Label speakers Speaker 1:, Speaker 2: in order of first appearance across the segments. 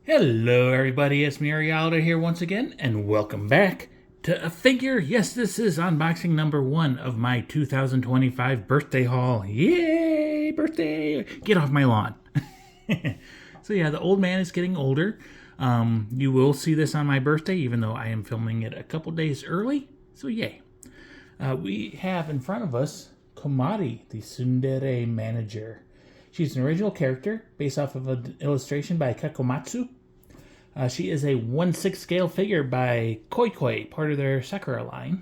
Speaker 1: Hello everybody, it's Murialda here once again, and welcome back to a figure. Yes, this is unboxing number 1 of my 2025 birthday haul. Yay, birthday! Get off my lawn. So yeah, the old man is getting older. You will see this on my birthday, even though I am filming it a couple days early. So yay. We have in front of us Komari, the Tsundere manager. She's an original character based off of an illustration by Kekomatsu. She is a 1/6 scale figure by KoiKoi, part of their Sakura line.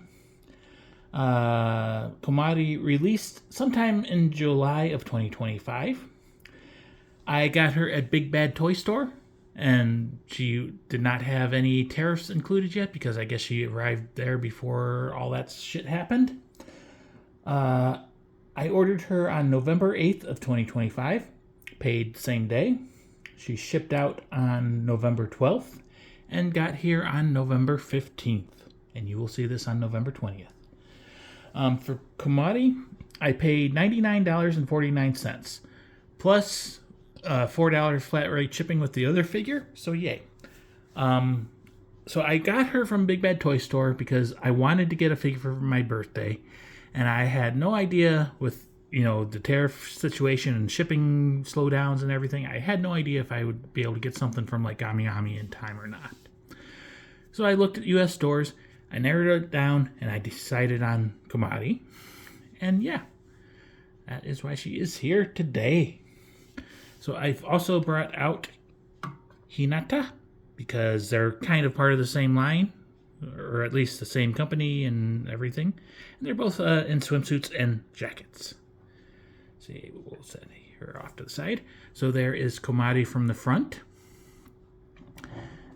Speaker 1: Komari released sometime in July of 2025. I got her at Big Bad Toy Store, and she did not have any tariffs included yet because I guess she arrived there before all that shit happened. I ordered her on November 8th of 2025, paid same day. She shipped out on November 12th and got here on November 15th. And you will see this on November 20th. For Komari, I paid $99.49 plus $4 flat rate shipping with the other figure. So yay. So I got her from Big Bad Toy Store because I wanted to get a figure for my birthday. And I had no idea with, the tariff situation and shipping slowdowns and everything. I had no idea if I would be able to get something from like Ami in time or not. So I looked at US stores, I narrowed it down, and I decided on Komari. And yeah, that is why she is here today. So I've also brought out Hinata because they're kind of part of the same line, or at least the same company and everything. And they're both in swimsuits and jackets. See, we'll set her off to the side. So there is Komari from the front.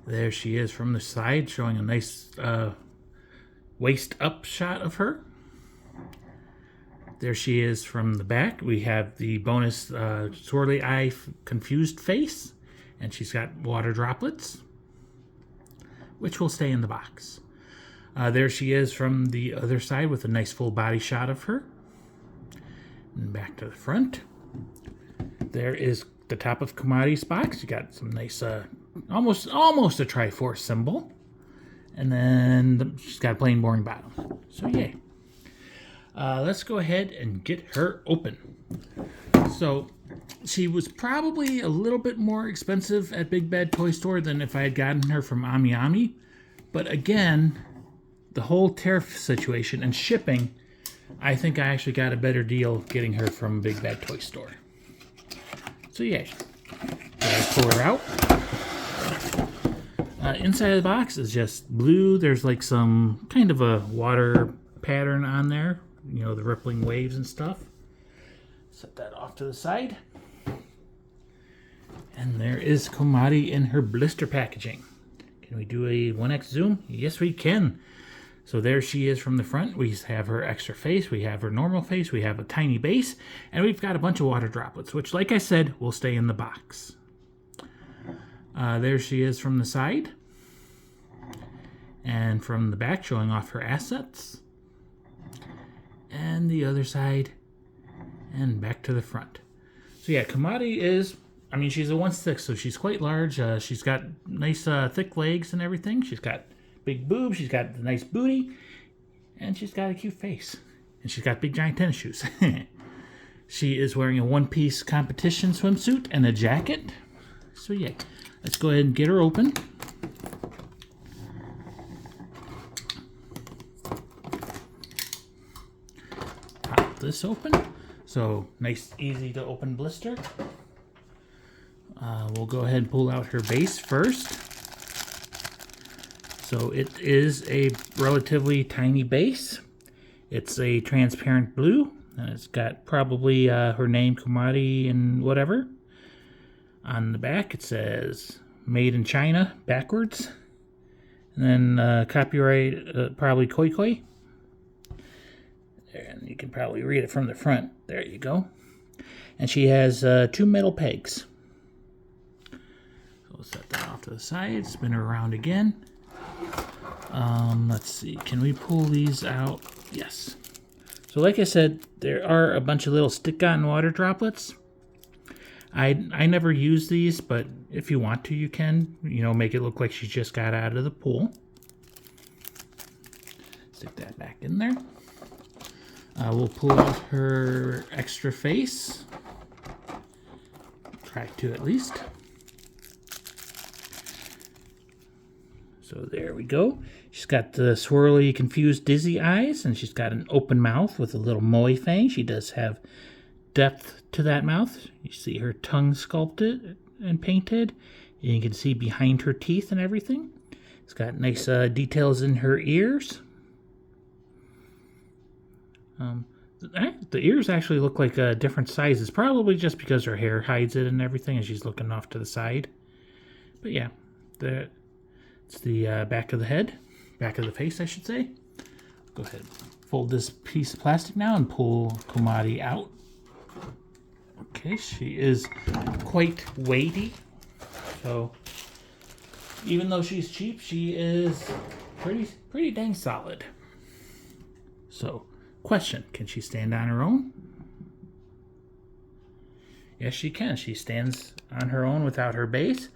Speaker 1: There she is from the side, showing a nice waist up shot of her. There she is from the back. We have the bonus swirly eye confused face. And she's got water droplets, which will stay in the box. There she is from the other side with a nice full body shot of her. And back to the front. There is the top of Komari's box. You got some nice, almost a Triforce symbol. And then she's got a plain boring bottom. So yay. Let's go ahead and get her open. So she was probably a little bit more expensive at Big Bad Toy Store than if I had gotten her from Ami. But again, the whole tariff situation and shipping, I think I actually got a better deal getting her from Big Bad Toy Store. So yay. I pull her out. Inside of the box is just blue. There's like some kind of a water pattern on there. The rippling waves and stuff. Set that off to the side. And there is Komari in her blister packaging. Can we do a 1x zoom? Yes, we can. So there she is from the front. We have her extra face. We have her normal face. We have a tiny base. And we've got a bunch of water droplets, which, like I said, will stay in the box. There she is from the side. And from the back, showing off her assets. And the other side. And back to the front. So yeah, Komari is, she's a 1/6, so she's quite large. She's got nice thick legs and everything. She's got big boobs. She's got a nice booty. And she's got a cute face. And she's got big giant tennis shoes. She is wearing a one-piece competition swimsuit and a jacket. So yeah, let's go ahead and get her open. Pop this open. So nice, easy to open blister. We'll go ahead and pull out her base first. So it is a relatively tiny base. It's a transparent blue, and it's got probably her name, Komari, and whatever. On the back it says "Made in China" backwards, and then copyright probably KoiKoi. There, and you can probably read it from the front. There you go. And she has 2 metal pegs. So we'll set that off to the side. Spin her around again. Let's see. Can we pull these out? Yes. So like I said, there are a bunch of little stick-on water droplets. I never use these, but if you want to, you can. You know, make it look like she just got out of the pool. Stick that back in there. We'll pull out her extra face. Try to at least. So there we go. She's got the swirly, confused, dizzy eyes, and she's got an open mouth with a little moe fang. She does have depth to that mouth. You see her tongue sculpted and painted. And you can see behind her teeth and everything. It's got nice details in her ears. The ears actually look like different sizes, probably just because her hair hides it and everything, and she's looking off to the side. But yeah, it's the back of the head, back of the face, I should say. Go ahead, fold this piece of plastic now and pull Komari out. Okay, she is quite weighty, so even though she's cheap, she is pretty dang solid. So, question, can she stand on her own? Yes, she can. She stands on her own without her base.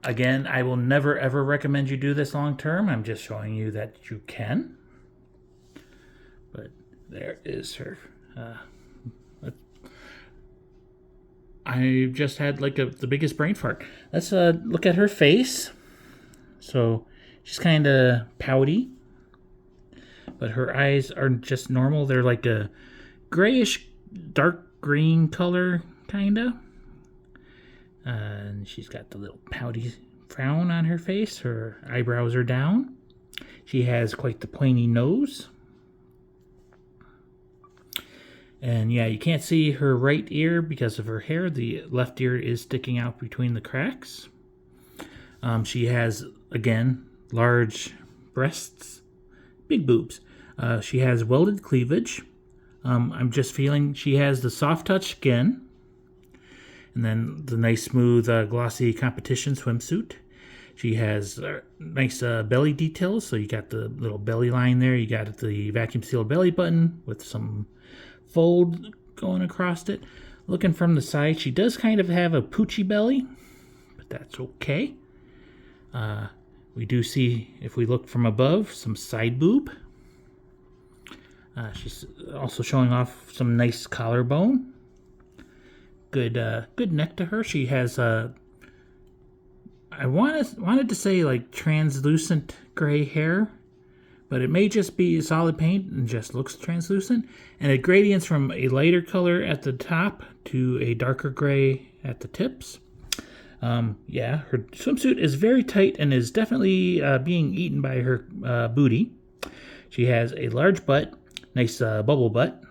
Speaker 1: Again, I will never ever recommend you do this long term. I'm just showing you that you can. But there is her. I just had like the biggest brain fart. Let's look at her face. So she's kind of pouty, but her eyes are just normal. They're like a grayish, dark green color, kind of. And she's got the little pouty frown on her face. Her eyebrows are down. She has quite the pointy nose. And yeah, you can't see her right ear because of her hair. The left ear is sticking out between the cracks. She has, again, large breasts, big boobs. She has welded cleavage. I'm just feeling she has the soft touch skin. And then the nice, smooth, glossy competition swimsuit. She has nice belly details. So you got the little belly line there. You got the vacuum sealed belly button with some fold going across it. Looking from the side, she does kind of have a poochy belly, but that's okay. We do see, if we look from above, some side boob. She's also showing off some nice collarbone. Good neck to her. She has I wanted to say like translucent gray hair, but it may just be solid paint and just looks translucent. And it gradients from a lighter color at the top to a darker gray at the tips. Yeah, her swimsuit is very tight and is definitely being eaten by her booty. She has a large butt, nice bubble butt.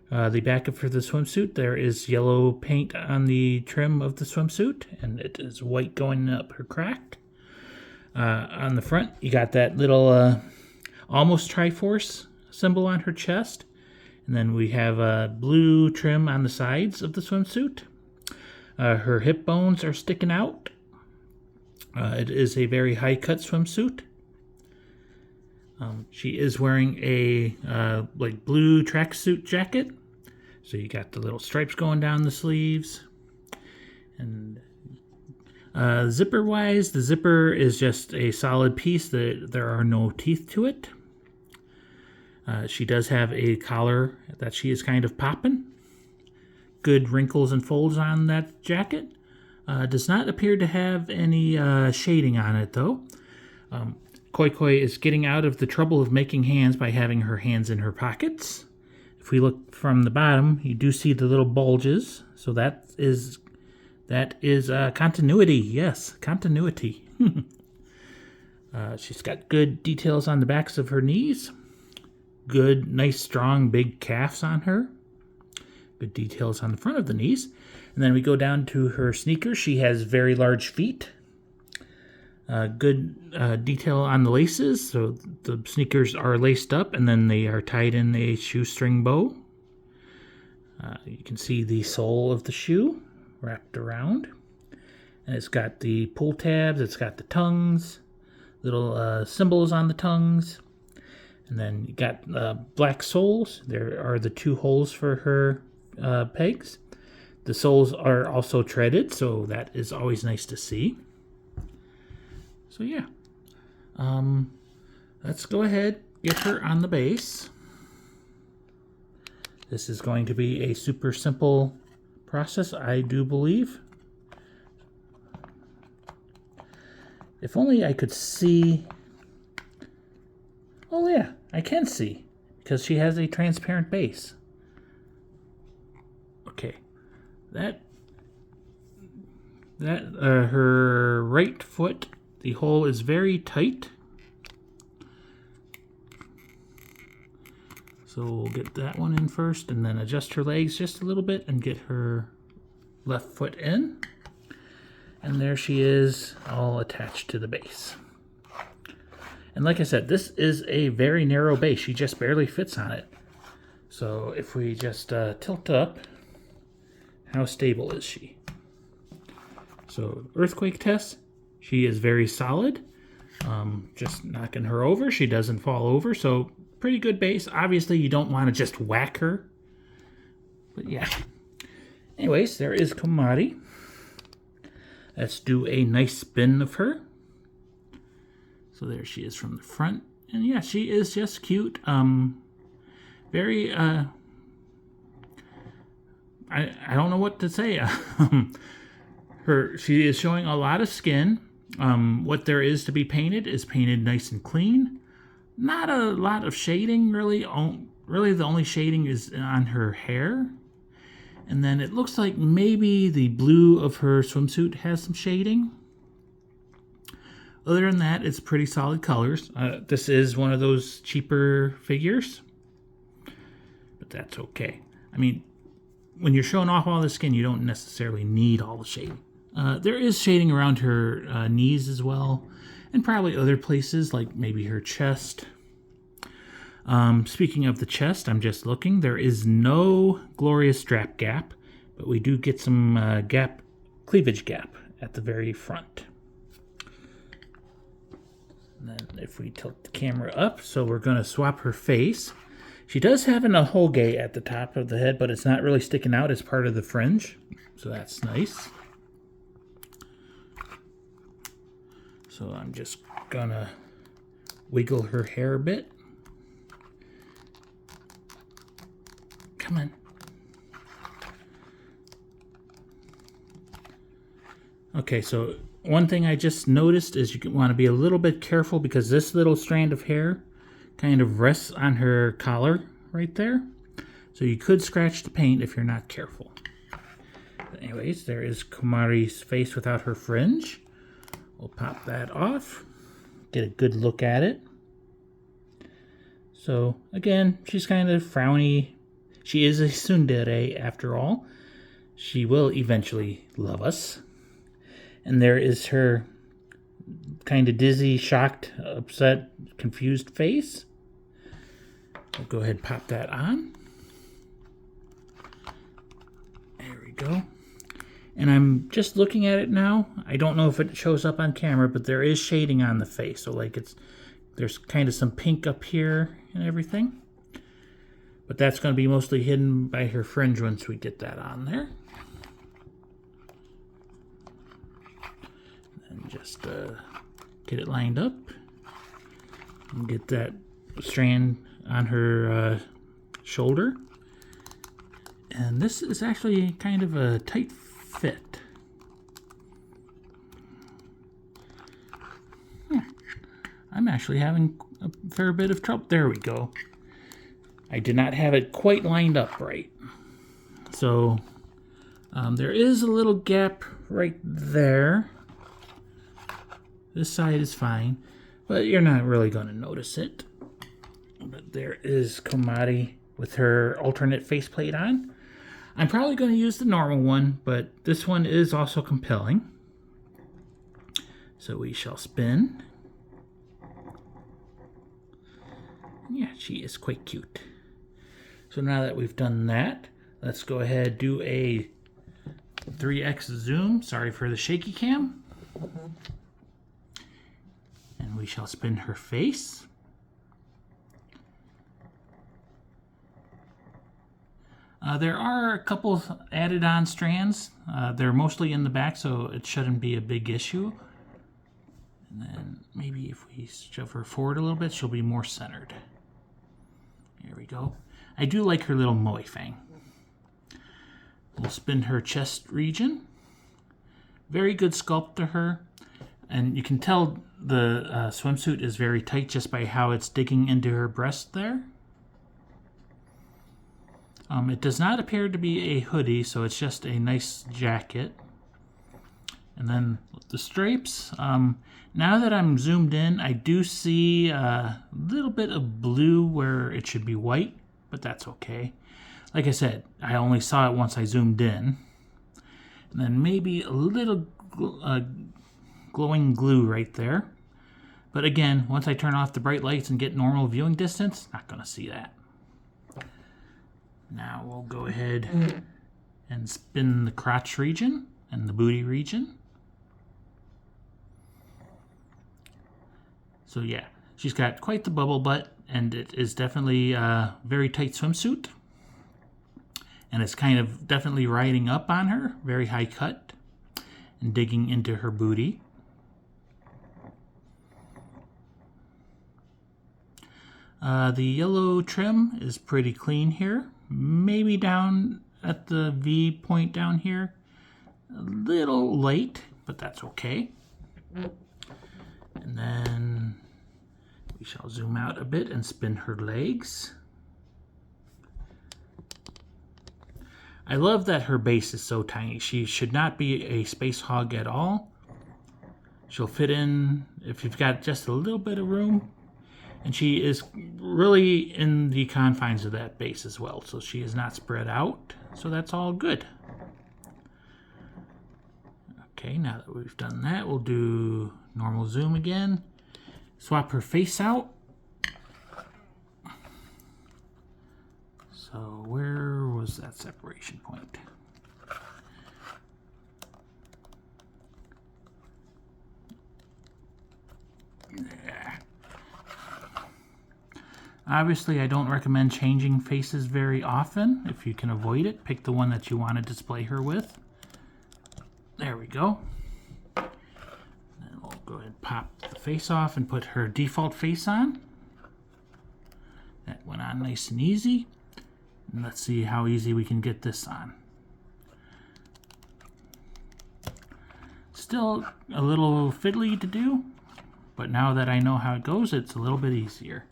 Speaker 1: The back of the swimsuit, there is yellow paint on the trim of the swimsuit, and it is white going up her crack. On the front, you got that little almost Triforce symbol on her chest. And then we have blue trim on the sides of the swimsuit. Her hip bones are sticking out. It is a very high-cut swimsuit. She is wearing a like blue tracksuit jacket. So you got the little stripes going down the sleeves. And zipper-wise, the zipper is just a solid piece. There are no teeth to it. She does have a collar that she is kind of popping. Good wrinkles and folds on that jacket. Does not appear to have any shading on it, though. KoiKoi is getting out of the trouble of making hands by having her hands in her pockets. If we look from the bottom, you do see the little bulges. So that is continuity. Yes, continuity. She's got good details on the backs of her knees. Good, nice, strong, big calves on her. Good details on the front of the knees. And then we go down to her sneakers. She has very large feet. Good detail on the laces. So the sneakers are laced up and then they are tied in a shoestring bow. You can see the sole of the shoe wrapped around. And it's got the pull tabs. It's got the tongues. Little symbols on the tongues. And then you got black soles. There are the two holes for her pegs. The soles are also treaded, so that is always nice to see. So yeah, let's go ahead, get her on the base. This is going to be a super simple process, I do believe. If only I could see. Oh yeah, I can see, because she has a transparent base. Okay, her right foot, the hole is very tight. So we'll get that one in first and then adjust her legs just a little bit and get her left foot in. And there she is, all attached to the base. And like I said, this is a very narrow base. She just barely fits on it. So if we just tilt up, how stable is she? So earthquake test, she is very solid. Just knocking her over, she doesn't fall over, so pretty good base. Obviously you don't want to just whack her, but yeah. Anyways, there is Komari. Let's do a nice spin of her. So there she is from the front, and yeah, she is just cute. Very I don't know what to say. She is showing a lot of skin. What there is to be painted is painted nice and clean. Not a lot of shading, really. Really, the only shading is on her hair. And then it looks like maybe the blue of her swimsuit has some shading. Other than that, it's pretty solid colors. This is one of those cheaper figures, but that's okay. I mean, when you're showing off all the skin, you don't necessarily need all the shading. There is shading around her knees as well, and probably other places, like maybe her chest. Speaking of the chest, I'm just looking. There is no glorious strap gap, but we do get some cleavage gap at the very front. And then if we tilt the camera up, so we're going to swap her face. She does have a hoge at the top of the head, but it's not really sticking out as part of the fringe, so that's nice. So I'm just gonna wiggle her hair a bit. Come on. Okay, so one thing I just noticed is you want to be a little bit careful because this little strand of hair kind of rests on her collar right there. So you could scratch the paint if you're not careful. But anyways, there is Komari's face without her fringe. We'll pop that off, get a good look at it. So again, she's kind of frowny. She is a Tsundere after all. She will eventually love us. And there is her kind of dizzy, shocked, upset, confused face. I'll go ahead and pop that on. There we go. And I'm just looking at it now. I don't know if it shows up on camera, but there is shading on the face. So like there's kind of some pink up here and everything. But that's going to be mostly hidden by her fringe once we get that on there. And just get it lined up. And get that strand on her shoulder. And this is actually kind of a tight fit. I'm actually having a fair bit of trouble. There we go. I did not have it quite lined up right. So there is a little gap right there. This side is fine, but you're not really going to notice it. But there is Komari with her alternate faceplate on. I'm probably going to use the normal one, but this one is also compelling. So we shall spin. Yeah, she is quite cute. So now that we've done that, let's go ahead and do a 3x zoom. Sorry for the shaky cam. And we shall spin her face. There are a couple added on strands. They're mostly in the back, so it shouldn't be a big issue. And then maybe if we shove her forward a little bit, she'll be more centered. There we go. I do like her little moe fang. We'll spin her chest region. Very good sculpt to her. And you can tell the swimsuit is very tight just by how it's digging into her breast there. It does not appear to be a hoodie, so it's just a nice jacket. And then the stripes. Now that I'm zoomed in, I do see a little bit of blue where it should be white, but that's okay. Like I said, I only saw it once I zoomed in. And then maybe a little glowing glue right there. But again, once I turn off the bright lights and get normal viewing distance, not going to see that. Now we'll go ahead and spin the crotch region and the booty region. So yeah, she's got quite the bubble butt, and it is definitely a very tight swimsuit. And it's kind of definitely riding up on her, very high cut, and digging into her booty. The yellow trim is pretty clean here. Maybe down at the V point down here, a little light, but that's okay. And then we shall zoom out a bit and spin her legs. I love that her base is so tiny. She should not be a space hog at all. She'll fit in if you've got just a little bit of room. And she is really in the confines of that base as well. So she is not spread out. So that's all good. Okay, now that we've done that, we'll do normal zoom again. Swap her face out. So where was that separation point? Yeah. Obviously, I don't recommend changing faces very often. If you can avoid it, pick the one that you want to display her with. There we go. Then we'll go ahead and pop the face off and put her default face on. That went on nice and easy. And let's see how easy we can get this on. Still a little fiddly to do, but now that I know how it goes, it's a little bit easier.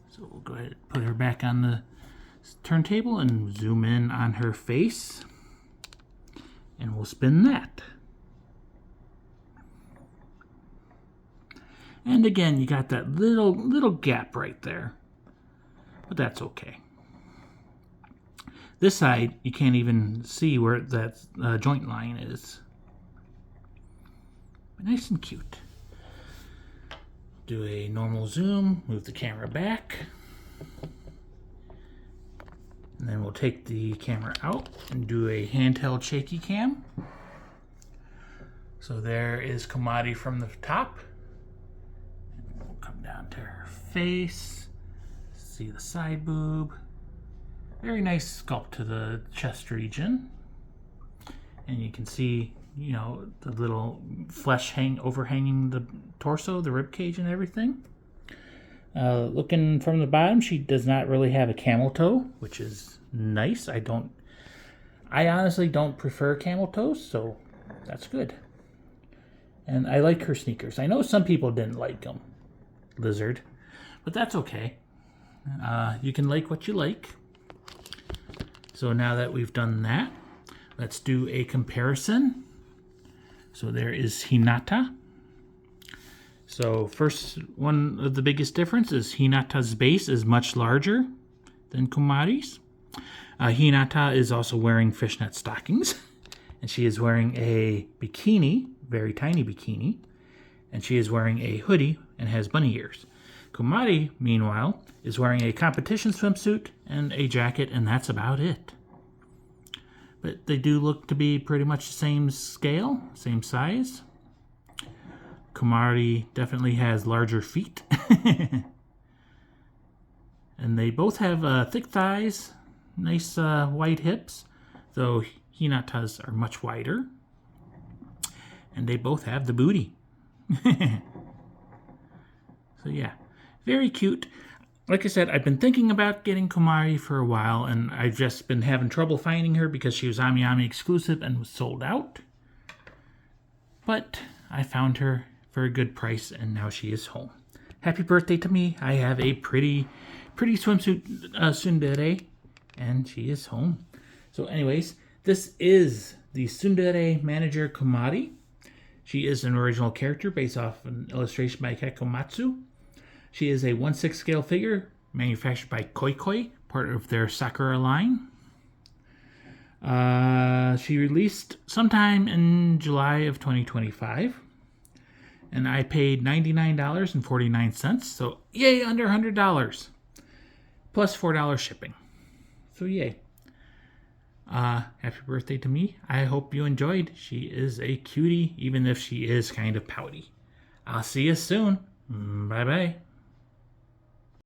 Speaker 1: So we'll go ahead and put her back on the turntable and zoom in on her face. And we'll spin that. And again, you got that little gap right there. But that's okay. This side, you can't even see where that joint line is. But nice and cute. Do a normal zoom, move the camera back. And then we'll take the camera out and do a handheld shaky cam. So there is Komari from the top. And we'll come down to her face. See the side boob. Very nice sculpt to the chest region. And you can see, you know, the little flesh overhanging the torso, the rib cage and everything. Looking from the bottom, she does not really have a camel toe, which is nice. I honestly don't prefer camel toes, so that's good. And I like her sneakers. I know some people didn't like them, lizard, but that's okay. You can like what you like. So now that we've done that, let's do a comparison. So there is Hinata. So first, one of the biggest difference is Hinata's base is much larger than Komari's. Hinata is also wearing fishnet stockings, and she is wearing a bikini, very tiny bikini, and she is wearing a hoodie and has bunny ears. Komari, meanwhile, is wearing a competition swimsuit and a jacket, and that's about it. But they do look to be pretty much the same scale, same size. Komari definitely has larger feet. And they both have thick thighs Nice wide hips, though Hinata's are much wider. And they both have the booty. So yeah, very cute. Like I said, I've been thinking about getting Komari for a while, and I've just been having trouble finding her because she was AmiAmi exclusive and was sold out. But I found her for a good price, and now she is home. Happy birthday to me. I have a pretty swimsuit Tsundere, and she is home. So anyways, this is the Tsundere manager Komari. She is an original character based off an illustration by Kekomatsu. She is a 1/6 scale figure manufactured by KoiKoi, part of their Sakura line. She released sometime in July of 2025. And I paid $99.49, so yay, under $100. Plus $4 shipping. So yay. Happy birthday to me. I hope you enjoyed. She is a cutie, even if she is kind of pouty. I'll see you soon. Bye-bye.